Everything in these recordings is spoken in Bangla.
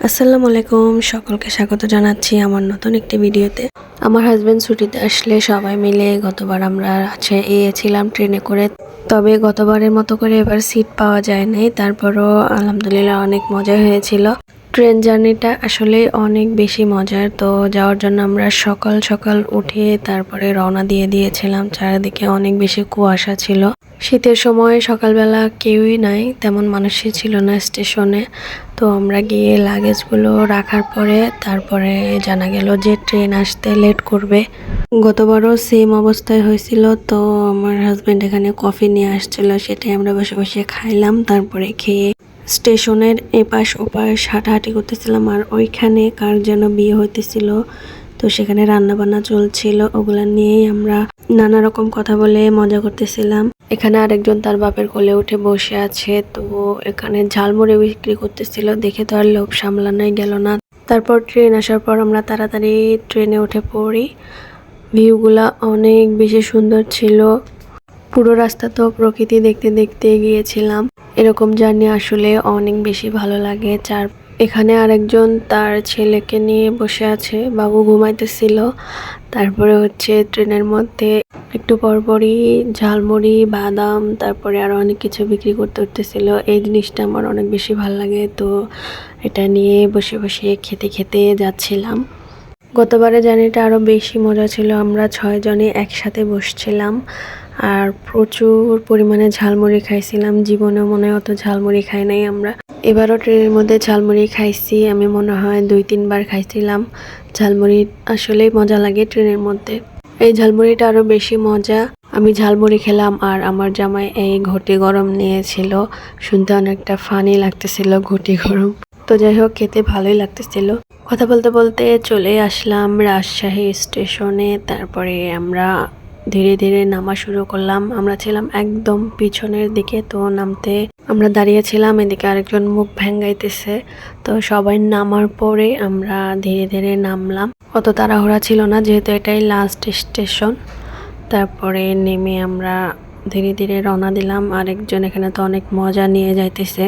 আসসালামু আলাইকুম, সকলকে স্বাগত জানাচ্ছি আমার নতুন একটি ভিডিওতে। আমার হাজবেন্ড ছুটিতে আসলে সবাই মিলে গতবার আমরা ছিলাম ট্রেনে করে। তবে গতবারের মতো করে এবার সিট পাওয়া যায় নাই, তারপরও আলহামদুলিল্লাহ অনেক মজা হয়েছিল। ট্রেন জার্নিটা আসলে অনেক বেশি মজার। তো যাওয়ার জন্য আমরা সকাল সকাল উঠে তারপরে রওনা দিয়েছিলাম। চারিদিকে অনেক বেশি কুয়াশা ছিল। শীতের সময় সকালবেলা কেউই নাই, তেমন মানুষই ছিল না স্টেশনে। তো আমরা গিয়ে লাগেজগুলো রাখার পরে তারপরে জানা গেল যে ট্রেন আসতে লেট করবে। গতবারও সেম অবস্থায় হয়েছিল। তো আমার হাজবেন্ড এখানে কফি নিয়ে আসছিল, সেটাই আমরা বসে বসে খাইলাম। তারপরে খেয়ে স্টেশনের এপাশ ওপাশ হাঁটাহাঁটি করতেছিলাম। আর ওইখানে কার যেন বিয়ে হইতেছিল, তো সেখানে রান্না বান্না চলছিল, ওগুলা নিয়েই আমরা নানা রকম কথা বলে মজা করতেছিলাম। এখানে আরেকজন তার বাপের কোলে উঠে বসে আছে। তো এখানে ঝালমুড়ি বিক্রি করতেছিল, দেখে তো আর লোভ সামলানোই গেল না। তারপর ট্রেন আসার পর আমরা তাড়াতাড়ি ট্রেনে উঠে পড়ি। ভিউগুলা অনেক বেশি সুন্দর ছিল। পুরো রাস্তা তো প্রকৃতি দেখতে দেখতে গিয়েছিলাম। এরকম জার্নি আসলে অনেক বেশি ভালো লাগে। এখানে আরেকজন তার ছেলেকে নিয়ে বসে আছে, বাবু ঘুমাইতেছিল। তারপরে ট্রেনের মধ্যে একটু পরপরই ঝালমুড়ি, বাদাম, তারপরে আরো অনেক কিছু বিক্রি করতেছিল। এই জিনিসটা আমার অনেক বেশি ভালো লাগে। তো এটা নিয়ে বসে বসে খেতে খেতে যাচ্ছিলাম। গতবারে জার্নিটা আরো বেশি মজা ছিল। আমরা 6 জনে একসাথে বসছিলাম আর প্রচুর পরিমাণে ঝালমুড়ি খাইছিলাম। জীবনেও মনে হয় অত ঝালমুড়ি খাই নাই আমরা। এবারও ট্রেনের মধ্যে ঝালমুড়ি খাইছি, আমি মনে হয় 2-3 বার খাইছিলাম। ঝালমুড়ি আসলেই মজা লাগে ট্রেনের মধ্যে। এই ঝালমুড়িটা আরো বেশি মজা। আমি ঝালমুড়ি খেলাম আর আমার জামাই এই ঘটি গরম নিয়েছিল। শুনতে অনেকটা ফানি লাগতেছিল, ঘটি গরম। তো যাই হোক, খেতে ভালোই লাগতেছিল। কথা বলতে বলতে চলে আসলাম রাজশাহী স্টেশনে। তারপরে আমরা ধীরে ধীরে নামা শুরু করলাম। আমরা ছিলাম একদম পিছনের দিকে, তো নামতে আমরা দাঁড়িয়েছিলাম। এদিকে আরেকজন মুখ ভেঙ্গাইতেছে। তো সবাই নামার পরে আমরা ধীরে ধীরে নামলাম। অত তাড়াহুড়া ছিল না, যেহেতু এটাই লাস্ট স্টেশন। তারপরে নেমে আমরা ধীরে ধীরে রওনা দিলাম। আরেকজন এখানে তো অনেক মজা নিয়ে যাইতেছে।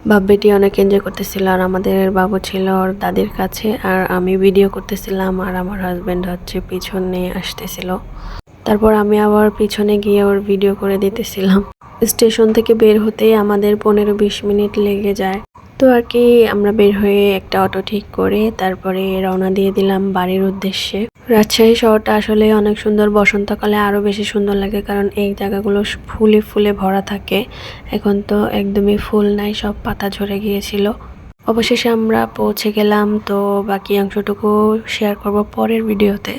বাপ বেটি অনেক এনজয় করতেছিল। আর আমাদের বাবু ছিল ওর দাদির কাছে, আর আমি ভিডিও করতেছিলাম আর আমার হাজবেন্ড পিছনে আসতেছিল। তারপর আমি আবার পিছনে গিয়ে ওর ভিডিও করে দিতেছিলাম। স্টেশন থেকে বের হতেই আমাদের 15-20 মিনিট লেগে যায়। তো আর কি, আমরা বের হয়ে একটা অটো ঠিক করে তারপরে রওনা দিয়ে দিলাম বাড়ির উদ্দেশ্যে। রাজশাহী শহরটা আসলে অনেক সুন্দর। বসন্তকালে আরো বেশি সুন্দর লাগে, কারণ এই জায়গাগুলো ফুলে ফুলে ভরা থাকে। এখন তো একদমই ফুল নাই, সব পাতা ঝরে গিয়েছিল। অবশেষে আমরা পৌঁছে গেলাম। তো বাকি অংশটুকু শেয়ার করব পরের ভিডিওতে।